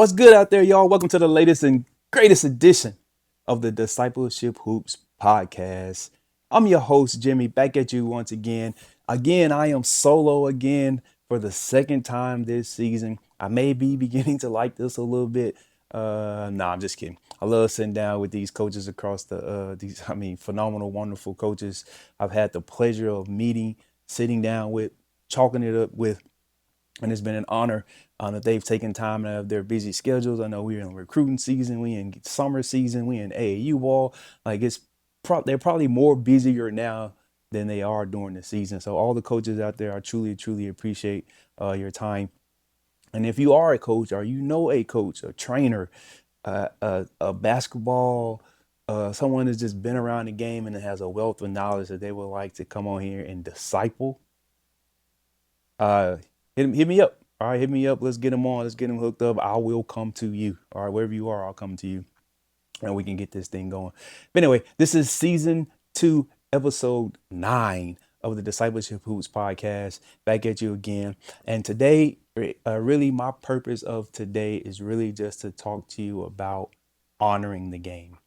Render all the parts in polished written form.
What's good out there, y'all? Welcome to the latest and greatest edition of the Discipleship Hoops Podcast. I'm your host, Jimmy, back at you once again. Again, I am solo again for the second time this season. I may be beginning to like this a little bit. I'm just kidding. I love sitting down with these coaches across phenomenal, wonderful coaches I've had the pleasure of meeting, sitting down with, chalking it up with, and it's been an honor that they've taken time out of their busy schedules. I know we're in recruiting season, we in summer season, we in AAU ball. Like they're probably more busier now than they are during the season. So all the coaches out there, I truly, truly appreciate your time. And if you are a coach, or you know a coach, a trainer, a basketball, someone that's just been around the game and has a wealth of knowledge that they would like to come on here and disciple, uh, hit me up. All right, hit me up. Let's get them on. Let's get them hooked up. I will come to you. All right, wherever you are, I'll come to you, and we can get this thing going. But anyway, this is season 2, episode 9 of the Discipleship Hoops Podcast. Back at you again. And today, really, my purpose of today is really just to talk to you about honoring the game.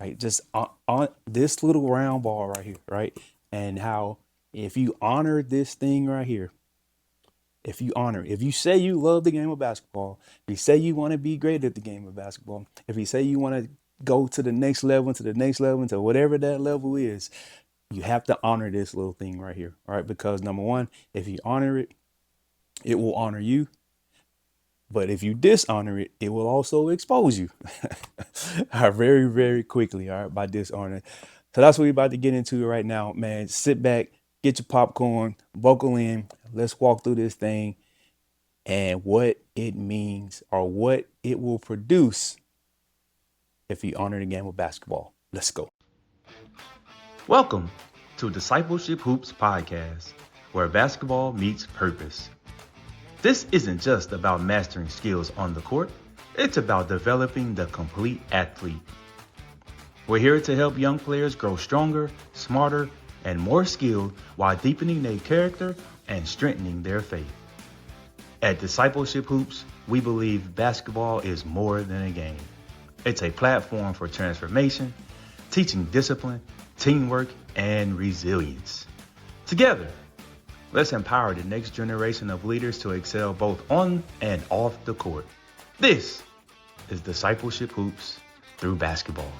Right, just on this little round ball right here, right, and how if you honor this thing right here, if you say you love the game of basketball, if you say you want to be great at the game of basketball, if you say you want to go to the next level, to whatever that level is, you have to honor this little thing right here. All right. Because number one, if you honor it, it will honor you. But if you dishonor it, it will also expose you very, very quickly. All right. By dishonoring. So that's what we're about to get into right now, man. Sit back, get your popcorn, buckle in. Let's walk through this thing and what it means or what it will produce if you honor the game of basketball. Let's go. Welcome to Discipleship Hoops Podcast, where basketball meets purpose. This isn't just about mastering skills on the court, it's about developing the complete athlete. We're here to help young players grow stronger, smarter, and more skilled while deepening their character and strengthening their faith. At Discipleship Hoops, we believe basketball is more than a game. It's a platform for transformation, teaching discipline, teamwork, and resilience. Together, let's empower the next generation of leaders to excel both on and off the court. This is Discipleship Hoops through basketball.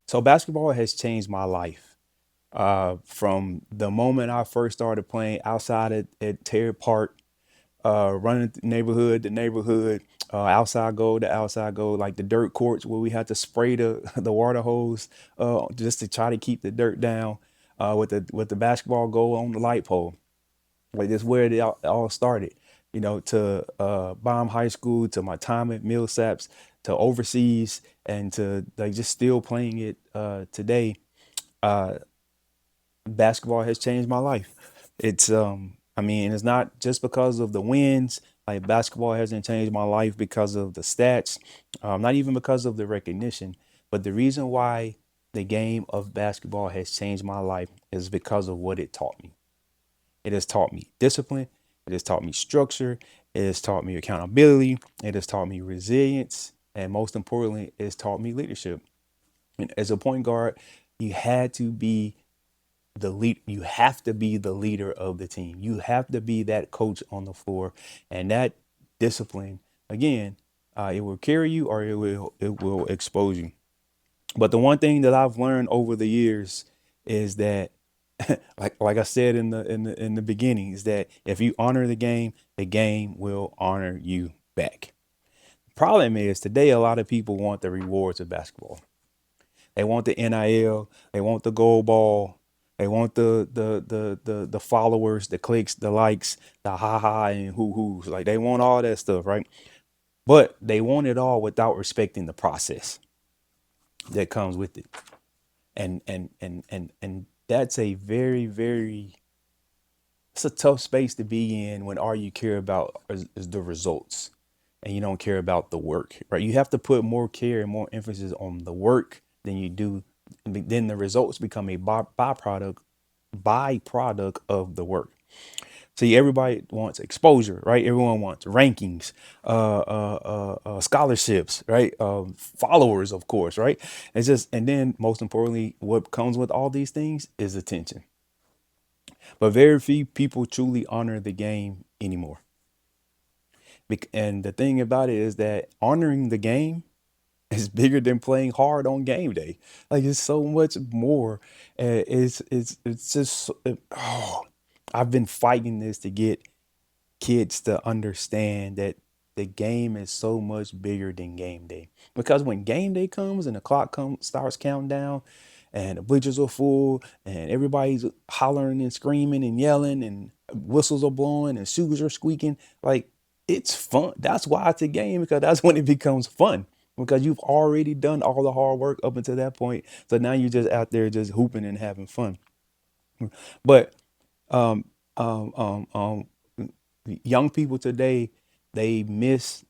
So basketball has changed my life. From the moment I first started playing outside at Terry Park, running neighborhood to neighborhood, outside goal to outside goal, like the dirt courts where we had to spray the water hose just to try to keep the dirt down, with the basketball goal on the light pole. Like that's where it all started. To Baum High School, to my time at Millsaps, to overseas, and to like just still playing it today. Uh, Basketball has changed my life. It's not just because of the wins. Like basketball hasn't changed my life because of the stats, not even because of the recognition. But the reason why the game of basketball has changed my life is because of what it taught me. It has taught me discipline. It has taught me structure. It has taught me accountability. It has taught me resilience. And most importantly, it has taught me leadership. And as a point guard, you had to be you have to be the leader of the team. You have to be that coach on the floor. And that discipline, again, it will carry you or it will expose you. But the one thing that I've learned over the years is that like I said in the beginning, is that if you honor the game will honor you back. Problem is today a lot of people want the rewards of basketball. They want the NIL, they want the gold ball, they want the followers, the clicks, the likes, the ha ha and hoo hoos. Like they want all that stuff, right? but they want it all without respecting the process that comes with it. And that's a very it's a tough space to be in when all you care about is the results and you don't care about the work, right? You have to put more care and more emphasis on the work than you do. Then the results become a byproduct of the work. See, everybody wants exposure, right? Everyone wants rankings, scholarships, right? Followers, of course, right? It's just, and then most importantly, what comes with all these things is attention. But very few people truly honor the game anymore. And the thing about it is that honoring the game is bigger than playing hard on game day. Like it's so much more. It's just oh, I've been fighting this to get kids to understand that the game is so much bigger than game day. Because when game day comes and the clock starts counting down and the bleachers are full and everybody's hollering and screaming and yelling and whistles are blowing and shoes are squeaking, like it's fun. That's why it's a game, because that's when it becomes fun. Because you've already done all the hard work up until that point. So now you're just out there just hooping and having fun. But um, um, um, um, young people today, they miss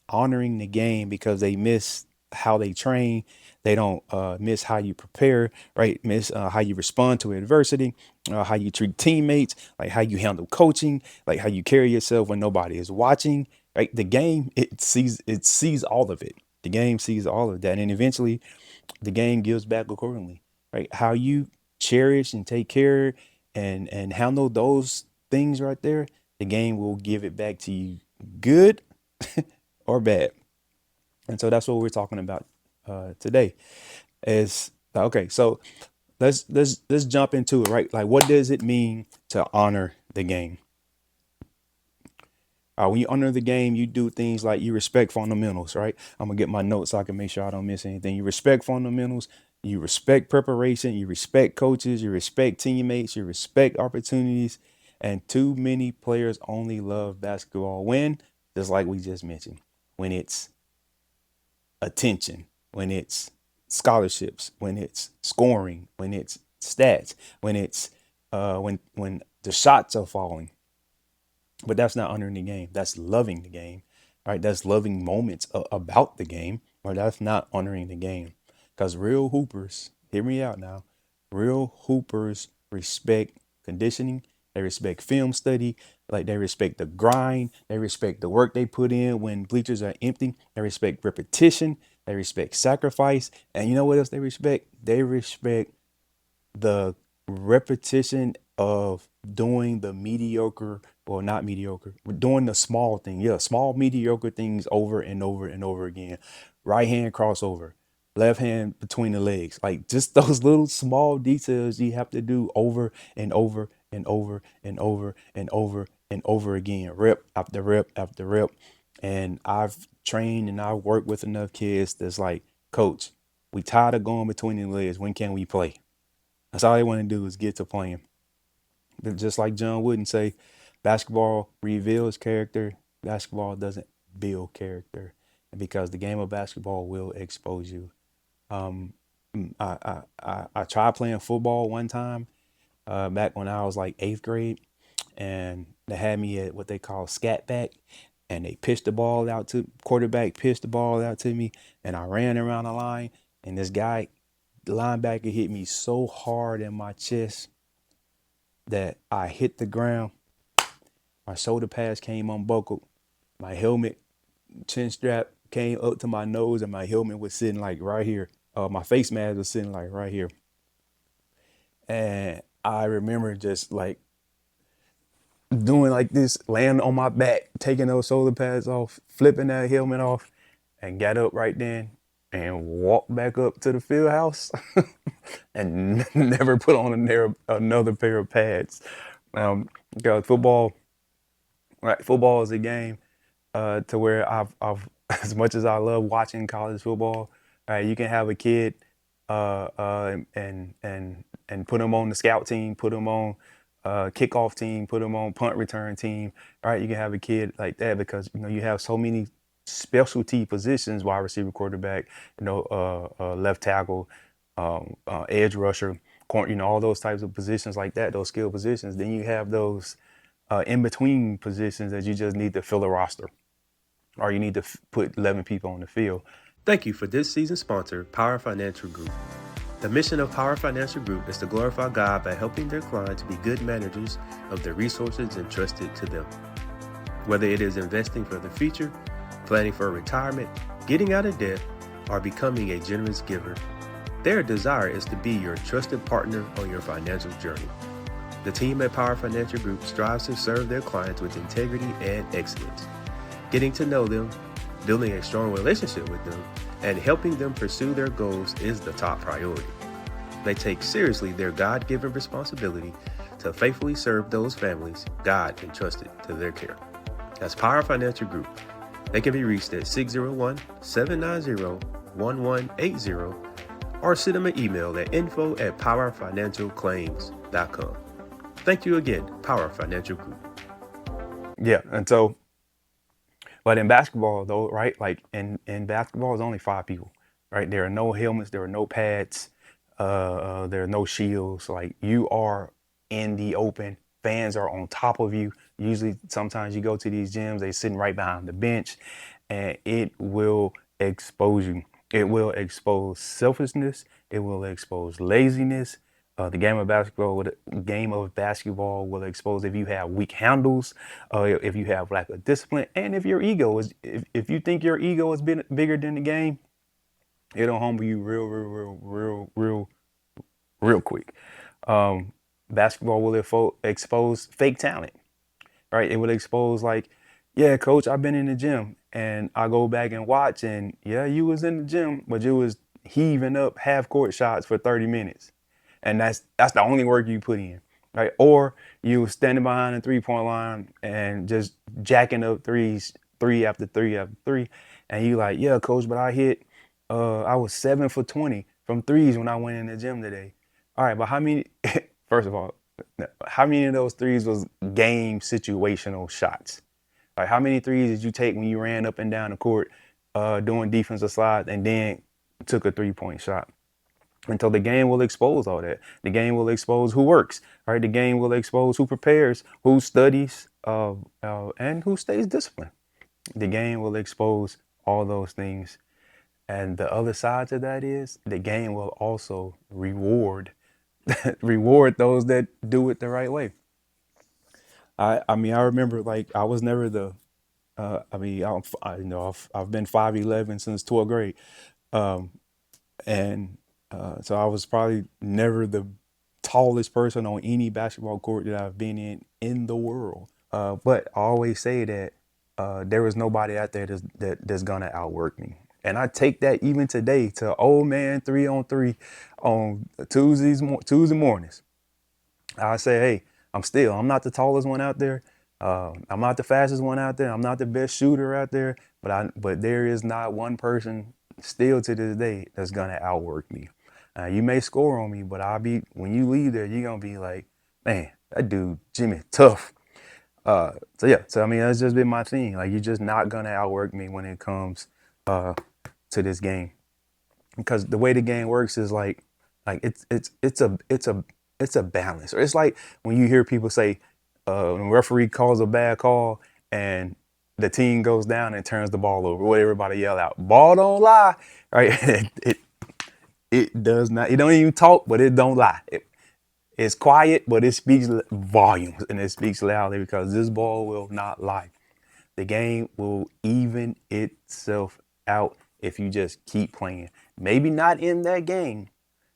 honoring the game because they miss how they train. They don't miss how you prepare, right? Miss how you respond to adversity, how you treat teammates, like how you handle coaching, like how you carry yourself when nobody is watching, right? The game, it sees all of it. The game sees all of that, and eventually the game gives back accordingly, right? How you cherish and take care and handle those things right there, the game will give it back to you, good or bad. And so that's what we're talking about today. Is okay. So let's jump into it, right? Like, what does it mean to honor the game? When you honor the game, you do things like you respect fundamentals, right? I'm gonna get my notes so I can make sure I don't miss anything. You respect fundamentals, you respect preparation, you respect coaches, you respect teammates, you respect opportunities. And too many players only love basketball when, just like we just mentioned, when it's attention, when it's scholarships, when it's scoring, when it's stats, when it's when the shots are falling. But that's not honoring the game. That's loving the game, right? That's loving moments about the game, or that's not honoring the game. Because real hoopers, hear me out now, real hoopers respect conditioning. They respect film study. Like they respect the grind. They respect the work they put in when bleachers are empty. They respect repetition. They respect sacrifice. And you know what else they respect? They respect the repetition of doing the mediocre, well, not mediocre, but doing the small thing. Yeah, small mediocre things over and over and over again. Right hand crossover, left hand between the legs. Like just those little small details you have to do over and over and over and over and over and over again, rep after rep after rep. And I've trained and I've worked with enough kids that's like, coach, we tired of going between the legs. When can we play? That's all they want to do is get to playing. But just like John Wooden say, basketball reveals character. Basketball doesn't build character, and because the game of basketball will expose you. Um, I tried playing football one time back when I was like eighth grade, and they had me at what they call scat back, and they pitched the ball out to quarterback, pitched the ball out to me, and I ran around the line, and this guy, the linebacker, hit me so hard in my chest that I hit the ground. My shoulder pads came unbuckled. My helmet chin strap came up to my nose, and my helmet was sitting like right here. My face mask was sitting like right here. And I remember just like doing like this, laying on my back, taking those shoulder pads off, flipping that helmet off, and got up right then and walked back up to the field house and never put on another pair of pads. Because football, right? Football is a game to where I've as much as I love watching college football, you can have a kid and put them on the scout team, put them on kickoff team, put them on punt return team, right? You can have a kid like that because you know you have so many specialty positions, wide receiver, quarterback, left tackle, edge rusher, all those types of positions like that, those skill positions. Then you have those in between positions that you just need to fill a roster, or you need to put 11 people on the field. Thank you for this season's sponsor, Power Financial Group. The mission of Power Financial Group is to glorify God by helping their clients be good managers of the resources entrusted to them. Whether it is investing for the future, planning for retirement, getting out of debt, or becoming a generous giver, their desire is to be your trusted partner on your financial journey. The team at Power Financial Group strives to serve their clients with integrity and excellence. Getting to know them, building a strong relationship with them, and helping them pursue their goals is the top priority. They take seriously their God-given responsibility to faithfully serve those families God entrusted to their care. That's Power Financial Group. They can be reached at 601-790-1180 or send them an email at info@powerfinancialclaims.com. Thank you again, Power Financial Group. Yeah, and so, but in basketball though, right? Like in basketball, it's only 5 people, right? There are no helmets, there are no pads, there are no shields. Like, you are in the open. Fans are on top of you. Usually, sometimes you go to these gyms, they sitting right behind the bench, and it will expose you. It will expose selfishness. It will expose laziness. The game of basketball will expose if you have weak handles, if you have lack of discipline, and if if you think your ego is bigger than the game, it'll humble you real quick. Basketball will expose fake talent, right? It will expose, like, yeah, coach, I've been in the gym, and I go back and watch, and yeah, you was in the gym, but you was heaving up half court shots for 30 minutes. And that's the only work you put in, right? Or you was standing behind the 3-point line and just jacking up threes, three after three after three. And you like, yeah, coach, but I was 7 for 20 from threes when I went in the gym today. All right, but how many, first of all, how many of those threes was game situational shots? Like, how many threes did you take when you ran up and down the court doing defensive slides and then took a 3-point shot? Until the game will expose all that. The game will expose who works, right? The game will expose who prepares, who studies, and who stays disciplined. The game will expose all those things. And the other side to that is the game will also reward those that do it the right way. I mean, I remember, like, I was never the I've been 5'11" since 12th grade. And so I was probably never the tallest person on any basketball court that I've been in the world. But I always say that there is nobody out there that's gonna outwork me. And I take that even today to old man 3-on-3 on Tuesday mornings. I say, hey, I'm not the tallest one out there. I'm not the fastest one out there. I'm not the best shooter out there. But there is not one person still to this day that's gonna outwork me. You may score on me, but when you leave there, you're gonna be like, man, that dude Jimmy tough. So I mean, that's just been my thing. Like, you're just not gonna outwork me when it comes to this game, because the way the game works is like it's a balance. Or it's like when you hear people say, when a referee calls a bad call and the team goes down and turns the ball over, what everybody yell out, "Ball don't lie," right? It does not. It don't even talk, but it don't lie. It's quiet, but it speaks volumes, and it speaks loudly, because this ball will not lie. The game will even itself out if you just keep playing. Maybe not in that game,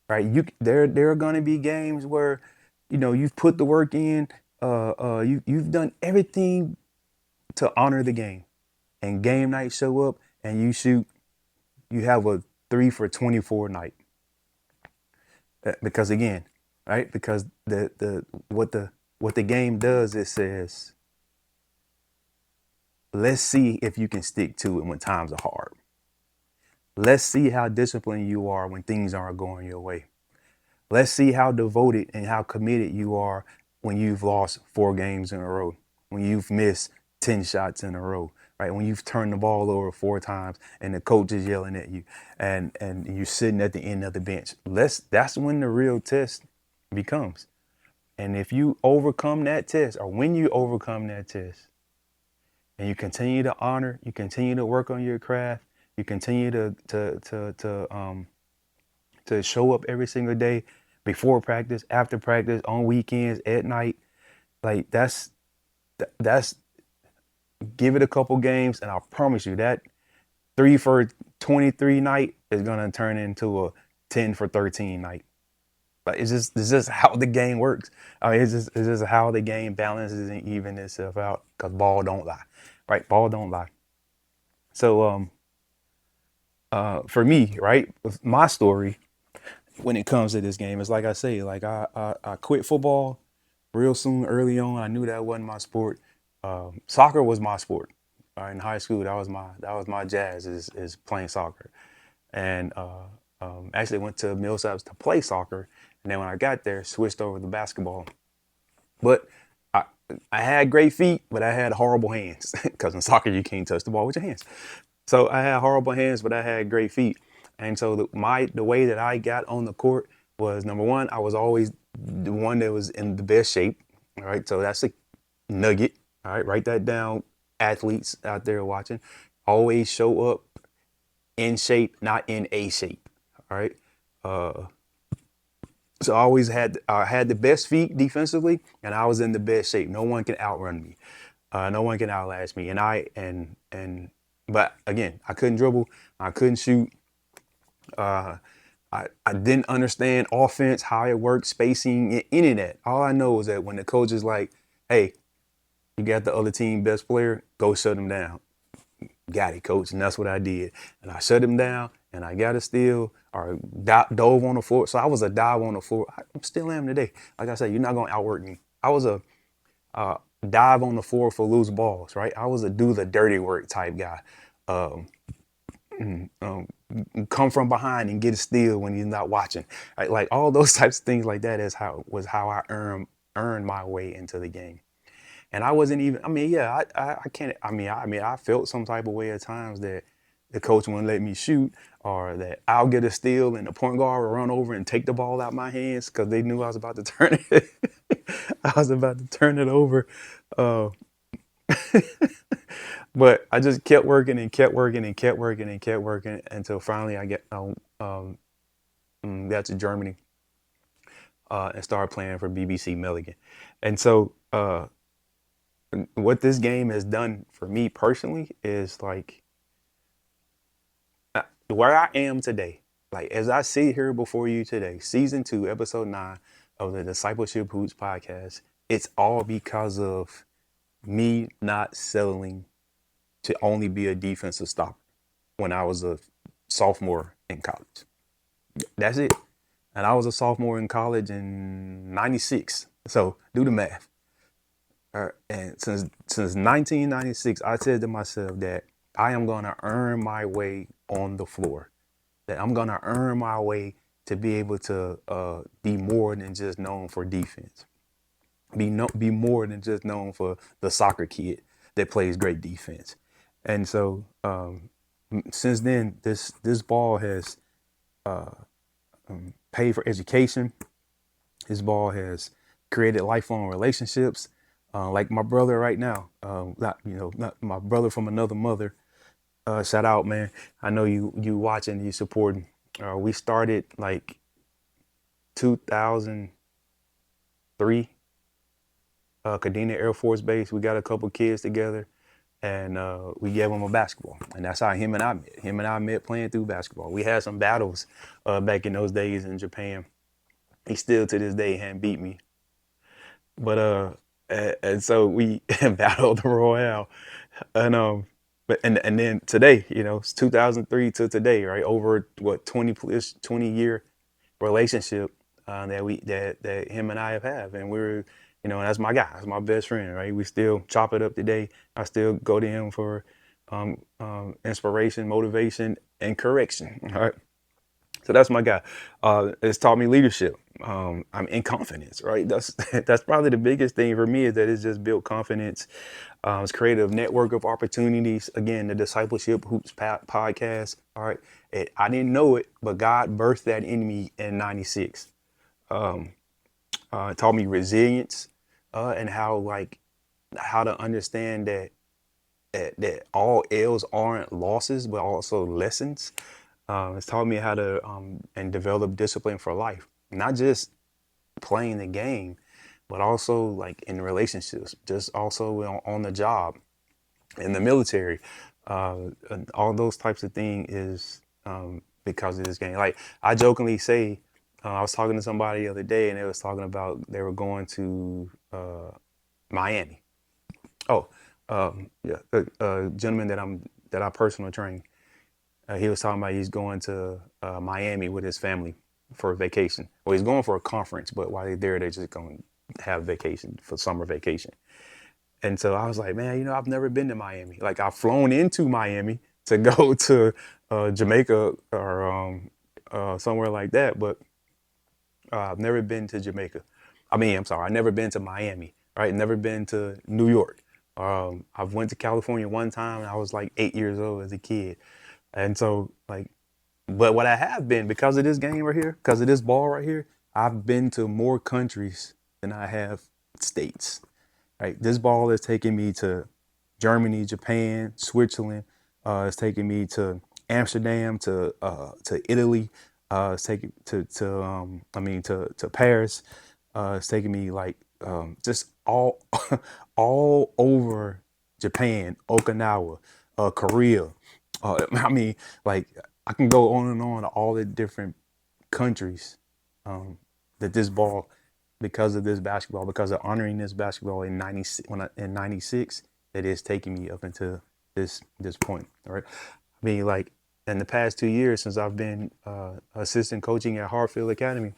right? There are gonna be games where, you've put the work in, you've done everything to honor the game, and game night show up and you have a 3 for 24 night. Because again, right? Because what the game does, it says, let's see if you can stick to it when times are hard. Let's see how disciplined you are when things aren't going your way. Let's see how devoted and how committed you are when you've lost 4 games in a row, when you've missed 10 shots in a row, right? When you've turned the ball over 4 times and the coach is yelling at you and you're sitting at the end of the bench. That's when the real test becomes. And if you overcome that test, or when you overcome that test, and you continue to honor, you continue to work on your craft, you continue to show up every single day, before practice, after practice, on weekends, at night. Like that's give it a couple games, and I promise you that 3 for 23 night is gonna turn into a 10 for 13 night. Like it's just how the game works. I mean, it's just how the game balances and even itself out. Cause ball don't lie, right? Ball don't lie. So for me, right, with my story when it comes to this game, it's like I say, like I quit football real soon, early on. I knew that wasn't my sport. Soccer was my sport. In high school, that was my jazz is playing soccer, and actually went to Millsaps to play soccer, and then when I got there, switched over to basketball. But I I had great feet, but I had horrible hands because in soccer you can't touch the ball with your hands. So I had horrible hands, but I had great feet. And so the way that I got on the court was, number one, I was always the one that was in the best shape. All right, so that's a nugget. All right, write that down, athletes out there watching. Always show up in shape, not in a shape. All right. Uh, so I had the best feet defensively, and I was in the best shape. No one can outrun me. No one can outlast me. But again, I couldn't dribble. I couldn't shoot. Uh, I didn't understand offense, how it works, spacing, any of that. All I know is that when the coach is like, "Hey, you got the other team best player, go shut him down." Got it, coach, and that's what I did. And I shut him down, and I got a steal or dove on the floor. So I was a dive on the floor. I still am today. Like I said, you're not gonna outwork me. I was a dive on the floor for loose balls, right? I was a do the dirty work type guy. Um, come from behind and get a steal when you're not watching. Right? Like all those types of things like that was how I earned my way into the game. And I wasn't even. I mean, yeah, I can't. I felt some type of way at times that the coach wouldn't let me shoot, or that I'll get a steal and the point guard will run over and take the ball out my hands because they knew I was about to turn it. I was about to turn it over. Uh, but I just kept working and kept working and kept working and kept working until finally got to Germany and started playing for BBC Milligan. And so what this game has done for me personally is like where I am today. Like as I sit here before you today, season 2, episode 9 of the Discipleship Hoops podcast, it's all because of me not settling to only be a defensive stopper when I was a sophomore in college. That's it. And I was a sophomore in college in '96. So do the math. And since 1996, I said to myself that I am gonna earn my way on the floor. That I'm gonna earn my way to be able to be more than just known for defense. Be more than just known for the soccer kid that plays great defense. And so since then, this ball has paid for education. This ball has created lifelong relationships. Like my brother right now, not my brother from another mother. Shout out, man. I know you watching, you supporting. We started like 2003, Kadena Air Force Base. We got a couple kids together, and we gave him a basketball, and that's how him and I met. Him and I met playing through basketball. We had some battles back in those days in Japan. He still to this day hadn't beat me, but and so we battled the Royale, and and then today, it's 2003 to today, right? Over what 20 year relationship that him and I have had, and we're that's my guy, that's my best friend, right? We still chop it up today. I still go to him for inspiration, motivation, and correction. All right. So that's my guy. It's taught me leadership. I'm in confidence, right? That's that's probably the biggest thing for me, is that it's just built confidence. It's created a network of opportunities. Again, the Discipleship Hoops podcast. All right, I didn't know it, but God birthed that in me in '96. It taught me resilience, and how to understand that all L's aren't losses, but also lessons. It's taught me how to and develop discipline for life, not just playing the game, but also like in relationships, just also on the job, in the military, and all those types of things is because of this game. Like I jokingly say, I was talking to somebody the other day, and they was talking about they were going to Miami. Oh, yeah, a gentleman that I personal train. He was talking about he's going to Miami with his family for a vacation. Well, he's going for a conference, but while they're there, they're just going to have vacation for summer vacation. And so I was like, man, I've never been to Miami. Like I've flown into Miami to go to Jamaica or somewhere like that, but I've never been to Jamaica. I'm sorry, I've never been to Miami, right? Never been to New York. I've went to California one time, and I was like 8 years old as a kid. And so like, but what I have been, because of this game right here, because of this ball right here, I've been to more countries than I have states. Right, this ball has taken me to Germany, Japan, Switzerland. It's taken me to Amsterdam, to Italy. It's taken to Paris. It's taken me like just all all over Japan, Okinawa, Korea. I mean, like I can go on and on to all the different countries that this ball, because of this basketball, because of honoring this basketball in '96, that is taking me up into this point. All right, I mean, like in the past 2 years since I've been assistant coaching at Hartfield Academy,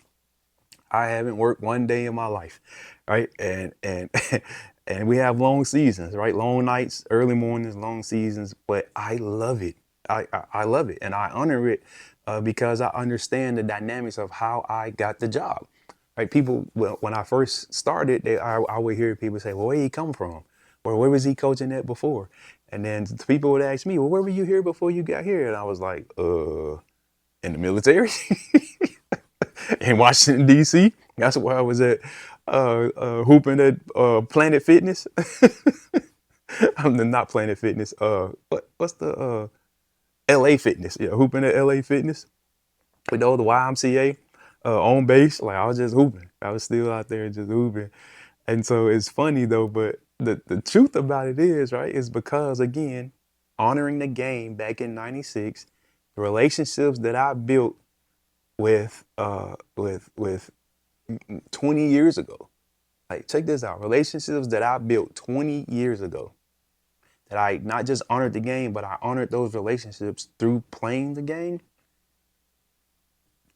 I haven't worked one day in my life, right? And and we have long seasons, right? Long nights, early mornings, long seasons, but I love it. I love it, and I honor it because I understand the dynamics of how I got the job. Right? People, well, when I first started, I would hear people say, "Well, where he come from? Or where was he coaching at before?" And then people would ask me, "Well, where were you here before you got here?" And I was like, in the military." In Washington D.C. That's where I was at, hooping at Planet Fitness. I'm not Planet Fitness. What's the L.A. Fitness? Yeah, hooping at L.A. Fitness with the YMCA on base. Like I was just hooping. I was still out there just hooping. And so it's funny though, but the truth about it is, right, is because again, honoring the game back in '96, the relationships that I built with 20 years ago. Like, check this out. Relationships that I built 20 years ago, that I not just honored the game, but I honored those relationships through playing the game.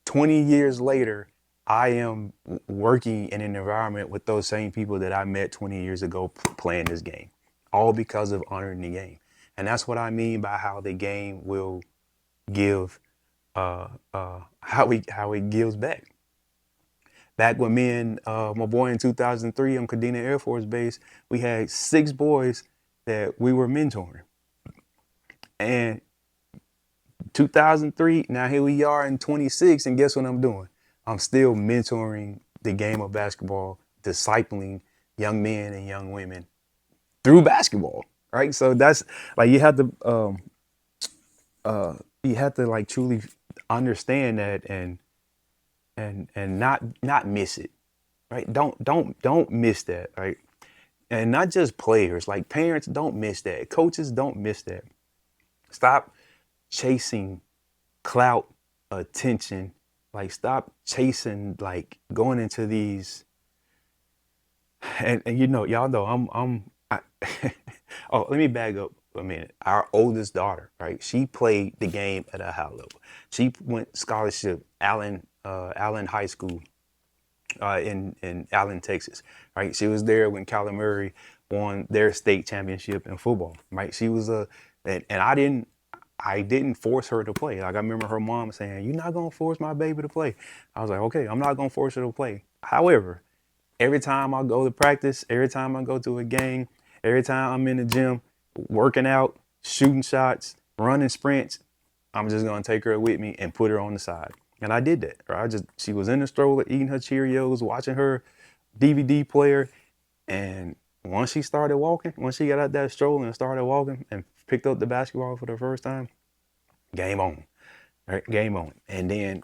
20 years later, I am working in an environment with those same people that I met 20 years ago playing this game, all because of honoring the game. And that's what I mean by how the game will give, how it gives back. Back when me and my boy in 2003 on Kadena Air Force Base, we had 6 boys that we were mentoring. And 2003, now here we are in 26, and guess what I'm doing? I'm still mentoring the game of basketball, discipling young men and young women through basketball, right? So that's like you have to like truly understand that and not miss it, right? Don't miss that, right? And not just players, like parents don't miss that, coaches don't miss that. Stop chasing clout, attention. Like stop chasing, like going into these. And y'all know oh, let me back up a minute. Our oldest daughter, right? She played the game at a high level. She went scholarship Allen High School in Allen, Texas, right? She was there when Kyler Murray won their state championship in football, right? She was and I didn't force her to play. Like I remember her mom saying, "You're not gonna force my baby to play." I was like, "Okay, I'm not gonna force her to play." However, every time I go to practice, every time I go to a game, every time I'm in the gym, working out, shooting shots, running sprints, I'm just gonna take her with me and put her on the side. And I did that. Right? She was in the stroller eating her Cheerios, watching her DVD player, and once she started walking, once she got out that stroller and started walking and picked up the basketball for the first time, game on. Right? Game on. And then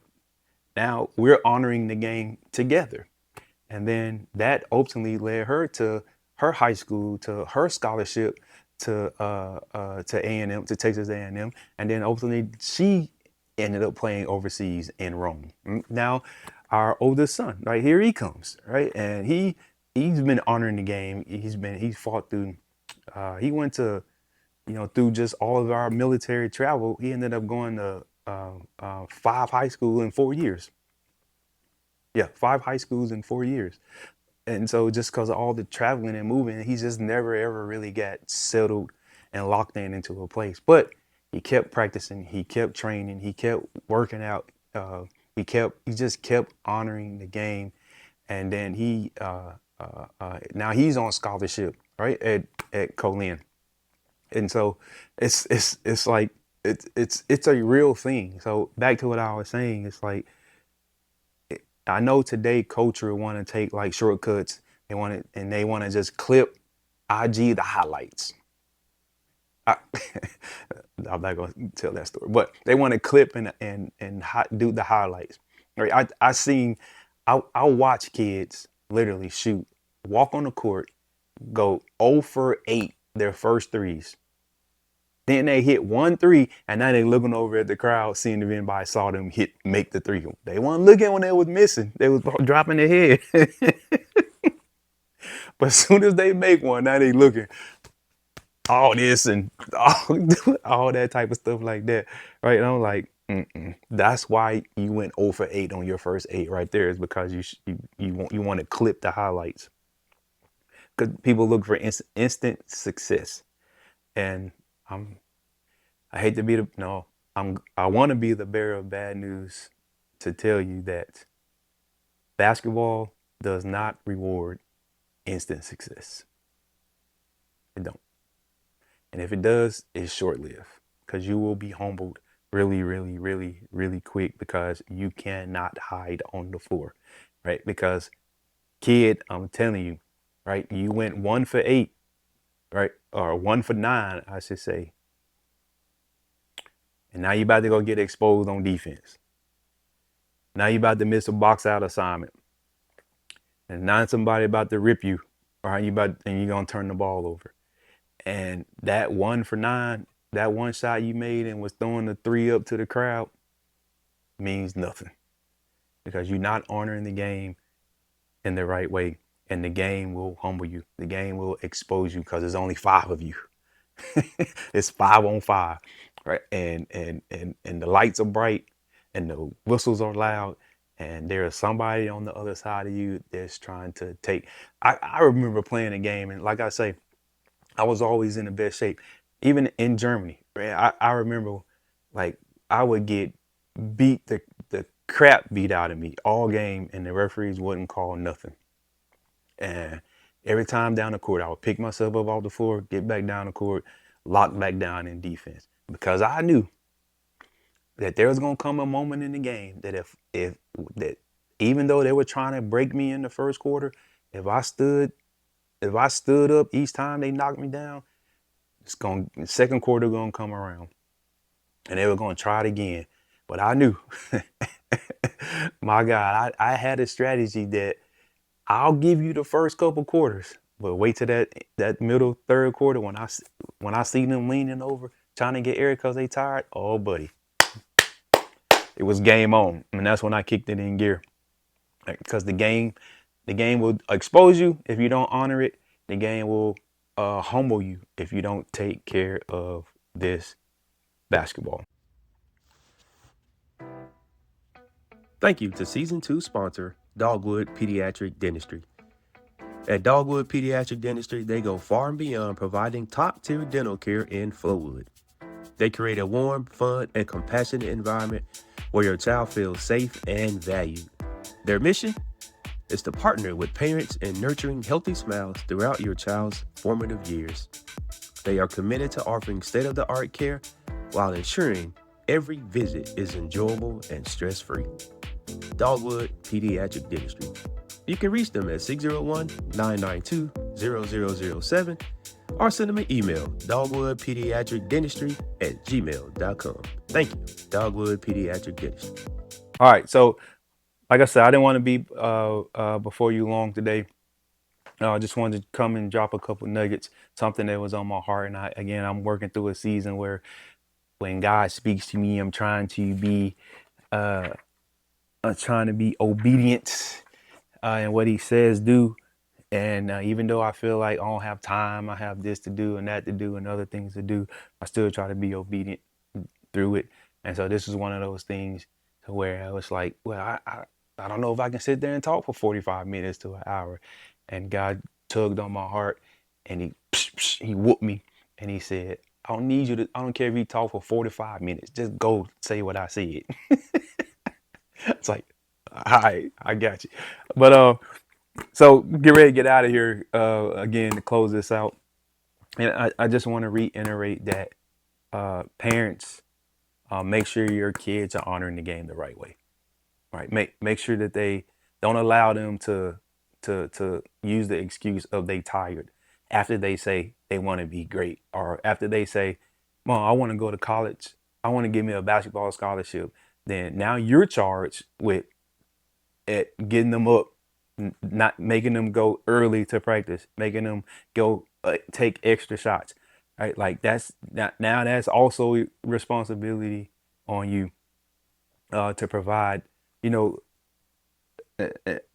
now we're honoring the game together. And then that ultimately led her to her high school, to her scholarship to A&M, to Texas A&M. And then ultimately she ended up playing overseas in Rome. Now our oldest son, right here he comes, right? And he's been honoring the game. He's fought through, he went to, through just all of our military travel, he ended up going to 5 high schools in 4 years. Yeah, 5 high schools in 4 years. And so just because of all the traveling and moving, he just never ever really got settled and locked into a place. But he kept practicing, he kept training, he kept working out, he just kept honoring the game. And then now he's on scholarship, right, at Colin. And so it's like it's a real thing. So back to what I was saying, it's like, I know today culture want to take like shortcuts. They want to just clip IG the highlights. I'm not gonna tell that story, but they want to clip and do the highlights. Right? I watch kids literally walk on the court, go 0 for 8 their first threes. Then they hit 1 3, and now they looking over at the crowd, seeing if anybody saw them make the 3. They weren't looking when they was missing. They was dropping their head. But as soon as they make one, now they looking all this and all that type of stuff like that, right? And I'm like, that's why you went 0 for 8 on your first 8 right there, is because you want to clip the highlights, because people look for instant success. And I hate to be I want to be the bearer of bad news to tell you that basketball does not reward instant success. It don't. And if it does, it's short-lived, because you will be humbled really, really, really, really quick, because you cannot hide on the floor, right? Because kid, I'm telling you, right? You went 1 for 8, right? Or 1 for 9, I should say. And now you're about to go get exposed on defense. Now you're about to miss a box out assignment. And now somebody about to rip you, and you're going to turn the ball over. And that 1 for 9, that one shot you made and was throwing the 3 up to the crowd means nothing, because you're not honoring the game in the right way. And the game will humble you. The game will expose you, because there's only 5 of you. It's 5 on 5, right? And the lights are bright and the whistles are loud, and there is somebody on the other side of you that's trying to take. I remember playing a game, and like I say, I was always in the best shape, even in Germany. Right? I remember, like, I would get the crap beat out of me all game, and the referees wouldn't call nothing. And every time down the court, I would pick myself up off the floor, get back down the court, lock back down in defense, because I knew that there was gonna come a moment in the game that if even though they were trying to break me in the first quarter, if I stood up each time they knocked me down, the second quarter gonna come around, and they were gonna try it again. But I knew, my God, I had a strategy that I'll give you the first couple quarters, but wait till that middle third quarter, when I see them leaning over trying to get air because they tired. Oh, buddy, it was game on, and that's when I kicked it in gear. Because the game will expose you if you don't honor it. The game will humble you if you don't take care of this basketball. Thank you to Season 2 sponsor, Dogwood Pediatric Dentistry. At Dogwood Pediatric Dentistry, they go far and beyond providing top-tier dental care in Flowood. They create a warm, fun, and compassionate environment where your child feels safe and valued. Their mission is to partner with parents in nurturing healthy smiles throughout your child's formative years. They are committed to offering state-of-the-art care while ensuring every visit is enjoyable and stress-free. Dogwood Pediatric Dentistry. You can reach them at 601-992-0007 or send them an email, dogwoodpediatricdentistry@gmail.com. Thank you, Dogwood Pediatric Dentistry. All right. So, like I said, I didn't want to be before you long today. I just wanted to come and drop a couple nuggets, something that was on my heart. And I'm working through a season where when God speaks to me, I'm trying to be obedient in what he says do. And even though I feel like I don't have time, I have this to do and that to do and other things to do, I still try to be obedient through it. And so this is one of those things to where I was like, well, I don't know if I can sit there and talk for 45 minutes to an hour. And God tugged on my heart and he whooped me and he said, I don't care if you talk for 45 minutes, just go say what I said. It's like, all right, I got you. But so get ready to get out of here again to close this out. And I just want to reiterate that parents, make sure your kids are honoring the game the right way. Right? Make sure that they don't allow them to use the excuse of they tired after they say they want to be great, or after they say, Mom, I want to go to college. I want to give me a basketball scholarship. Then now you're charged with getting them up, not making them go early to practice, making them go take extra shots. Right? Like that's also responsibility on you to provide, you know,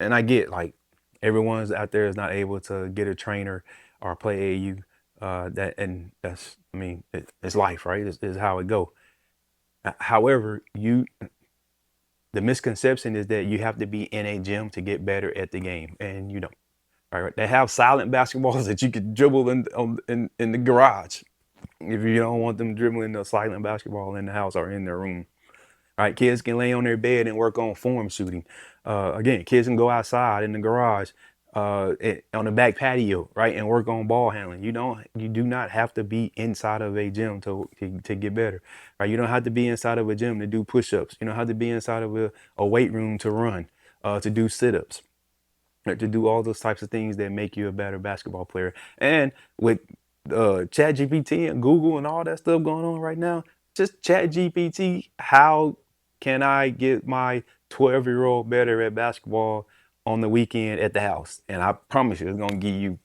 and I get like everyone's out there is not able to get a trainer or play AAU. That's, I mean, it's life, right? It's how it go. However, the misconception is that you have to be in a gym to get better at the game, and you don't. Right? They have silent basketballs that you could dribble in the garage if you don't want them dribbling the silent basketball in the house or in their room. Right, kids can lay on their bed and work on form shooting. Again, kids can go outside in the garage, on the back patio, right, and work on ball handling. You do not have to be inside of a gym to get better. Right, you don't have to be inside of a gym to do push-ups. You don't have to be inside of a weight room to run, to do sit-ups, right, to do all those types of things that make you a better basketball player. And with ChatGPT and Google and all that stuff going on right now, just ChatGPT, how can I get my 12-year-old better at basketball on the weekend at the house? And I promise you, it's going to give you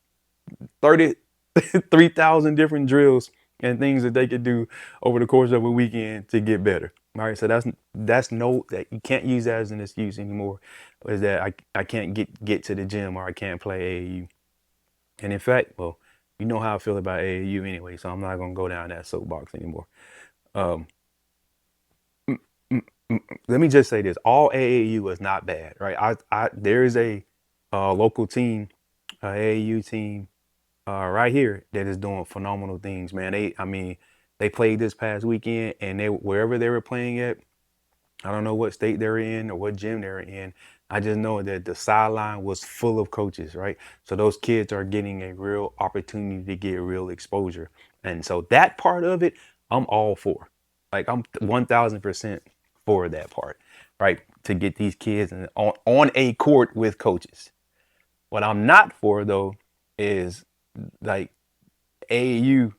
3,000 different drills and things that they could do over the course of a weekend to get better. All right, so that you can't use that as an excuse anymore. Is that I can't get to the gym or I can't play AAU. And in fact, well, you know how I feel about AAU anyway, so I'm not going to go down that soapbox anymore. Um, Let me just say this: all AAU is not bad, right? There is a local team, AAU team, right here that is doing phenomenal things, man. They played this past weekend, and wherever they were playing at, I don't know what state they're in or what gym they're in. I just know that the sideline was full of coaches, right? So those kids are getting a real opportunity to get real exposure. And so that part of it, I'm all for. Like I'm 1,000% for that part, right? To get these kids on a court with coaches. What I'm not for though is like AAU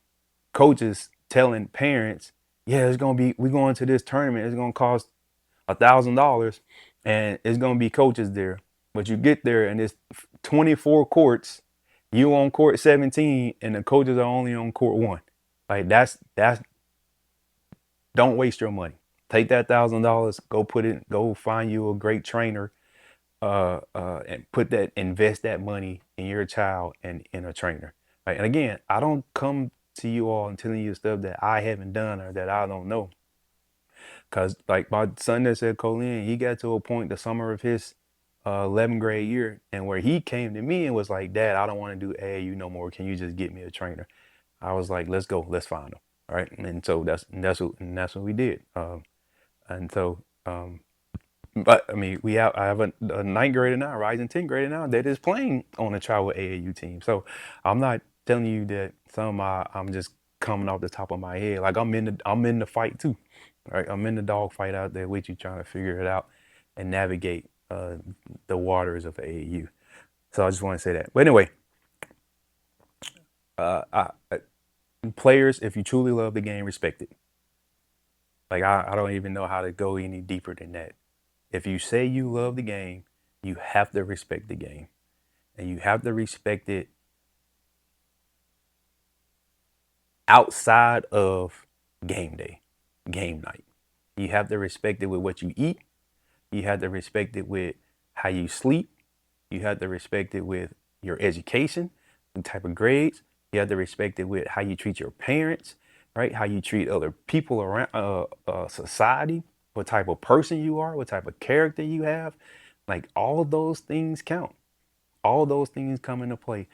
coaches telling parents, yeah, we're going to this tournament. It's going to cost $1,000 and it's going to be coaches there. But you get there and it's 24 courts, you on court 17 and the coaches are only on court 1. Like that's don't waste your money. Take that $1,000, go find you a great trainer, and invest that money in your child and in a trainer. Right? And again, I don't come to you all and telling you stuff that I haven't done or that I don't know. Cause like my son that said Colin, he got to a point the summer of his 11th grade year, and where he came to me and was like, Dad, I don't want to do AAU no more. Can you just get me a trainer? I was like, let's go, let's find him. right? And so that's what we did. And so, but I mean, I have a ninth grader now, rising 10th grader now that is playing on a travel AAU team. So I'm not telling you that I'm just coming off the top of my head. Like I'm in the fight too, right? I'm in the dog fight out there with you, trying to figure it out and navigate the waters of AAU. So I just want to say that. But anyway, players, if you truly love the game, respect it. Like I don't even know how to go any deeper than that. If you say you love the game, you have to respect the game. And you have to respect it outside of game day, game night. You have to respect it with what you eat. You have to respect it with how you sleep. You have to respect it with your education, the type of grades. You have to respect it with how you treat your parents, right? How you treat other people around society, what type of person you are, what type of character you have. Like all of those things count. All those things come into play.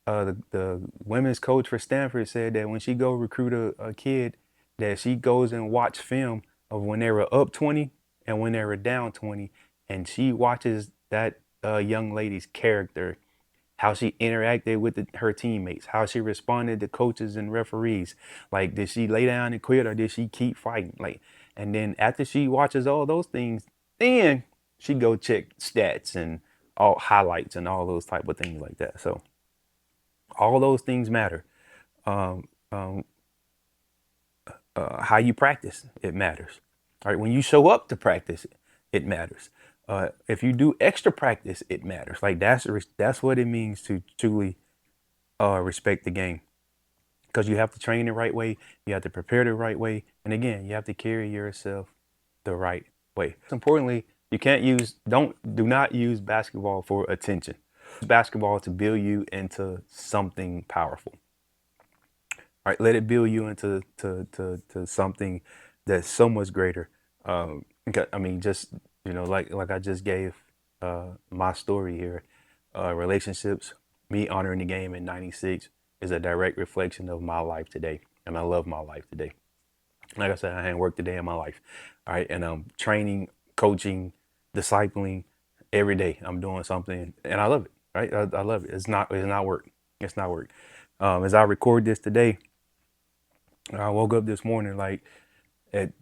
The women's coach for Stanford said that when she go recruit a kid, that she goes and watch film of when they were up 20 and when they were down 20, and she watches that young lady's character, how she interacted with her teammates, how she responded to coaches and referees. Like, did she lay down and quit or did she keep fighting? Like, and then after she watches all those things, then she go check stats and all highlights and all those type of things like that. So all those things matter. Um, um, how you practice, it matters. All right, when you show up to practice, it matters. If you do extra practice, it matters. Like that's what it means to truly respect the game, because you have to train the right way, you have to prepare the right way, and again, you have to carry yourself the right way. Importantly, you can't do not use basketball for attention. Use basketball to build you into something powerful. All right, let it build you into to something that's so much greater. I mean, just like I just gave my story here. Relationships, me honoring the game in '96 is a direct reflection of my life today, and I love my life today. Like I said, I hadn't worked a day in my life. All right, and I'm training, coaching, discipling every day. I'm doing something, and I love it. Right, I love it. It's not work. It's not work. As I record this today, I woke up this morning like at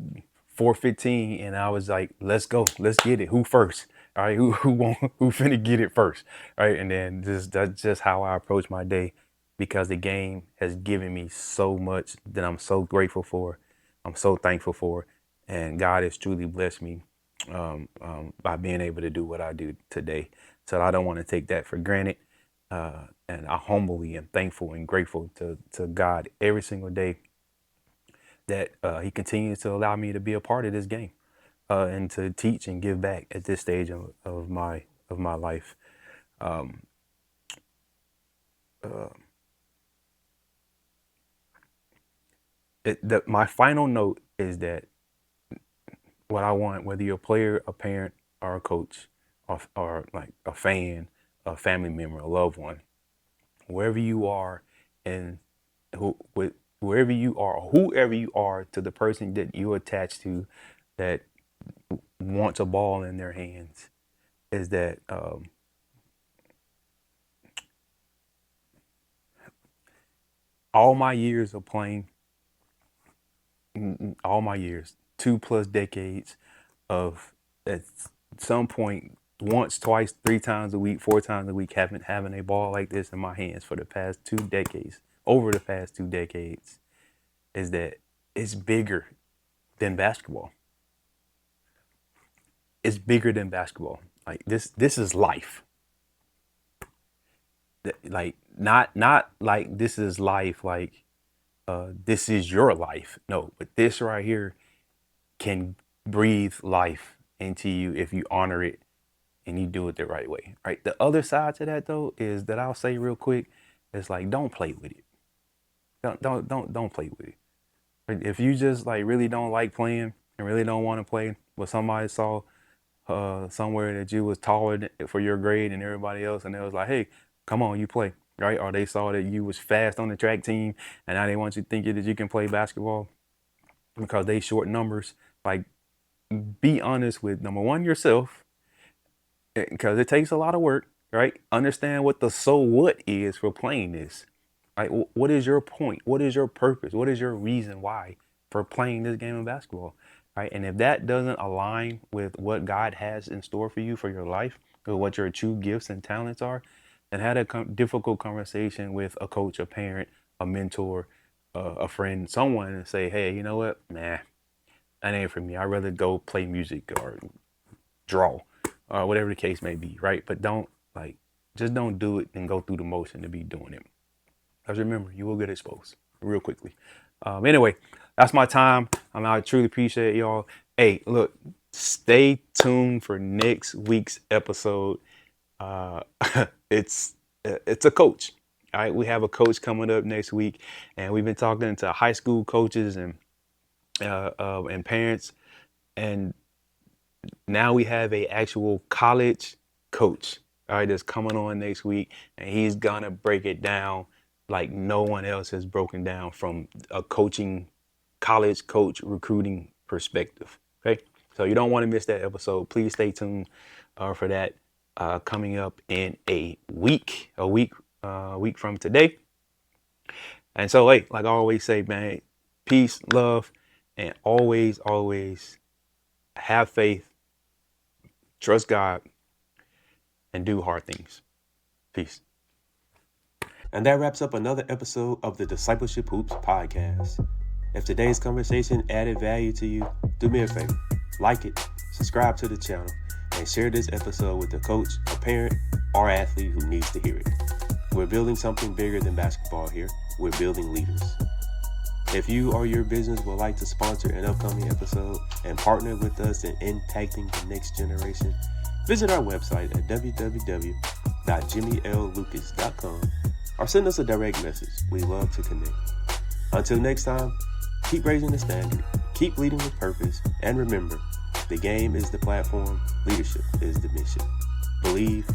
4:15, and I was like, "Let's go, let's get it. Who first? All right, who finna get it first? All right." And then that's just how I approach my day, because the game has given me so much that I'm so grateful for. I'm so thankful for, and God has truly blessed me by being able to do what I do today. So I don't want to take that for granted. And I humbly am thankful and grateful to God every single day that he continues to allow me to be a part of this game and to teach and give back at this stage of my life. My final note is that what I want, whether you're a player, a parent, or a coach, or like a fan, a family member, a loved one, wherever you are, and wherever you are, whoever you are, to the person that you're attached to, that wants a ball in their hands, is that all my years of playing, all my years, 2+ decades of, at some point, once, twice, 3 times a week, 4 times a week, having a ball like this in my hands for the past 2 decades, over the past 2 decades, is that it's bigger than basketball. It's bigger than basketball. Like this is life. Like not like this is life, like this is your life. No, but this right here can breathe life into you if you honor it and you do it the right way. Right. The other side to that though is that I'll say real quick, it's like, don't play with it. Don't play with it. If you just like really don't like playing and really don't want to play, but somebody saw somewhere that you was taller for your grade and everybody else, and it was like, hey, come on, you play. right? Or they saw that you was fast on the track team and now they want you to think that you can play basketball because they short numbers. Like, be honest with, number one, yourself, because it takes a lot of work, right? Understand what the so what is for playing this. Right? What is your point? What is your purpose? What is your reason why for playing this game of basketball? Right? And if that doesn't align with what God has in store for you for your life, or what your true gifts and talents are, then have a difficult conversation with a coach, a parent, a mentor, a friend, someone, and say, hey, you know what? Nah, that ain't for me. I'd rather go play music or draw, or whatever the case may be, right? But just don't do it and go through the motion to be doing it. Because remember, you will get exposed real quickly. Anyway, that's my time. I truly appreciate y'all. Hey, look, stay tuned for next week's episode. It's a coach. All right, we have a coach coming up next week, and we've been talking to high school coaches and parents, and now we have a actual college coach. All right, that's coming on next week, and he's gonna break it down like no one else has broken down from a college coach recruiting perspective. Okay, so you don't want to miss that episode. Please stay tuned for that coming up in a week from today. And so, hey, like I always say, man, peace, love, and always have faith, trust God, and do hard things. Peace. And that wraps up another episode of the Discipleship Hoops Podcast. If today's conversation added value to you, do me a favor, like it, subscribe to the channel, and share this episode with a coach, a parent, or athlete who needs to hear it. We're building something bigger than basketball here. We're building leaders. If you or your business would like to sponsor an upcoming episode and partner with us in impacting the next generation, visit our website at www.jimmyLLucas.com or send us a direct message. We love to connect. Until next time, keep raising the standard, keep leading with purpose, and remember, the game is the platform, leadership is the mission. Believe,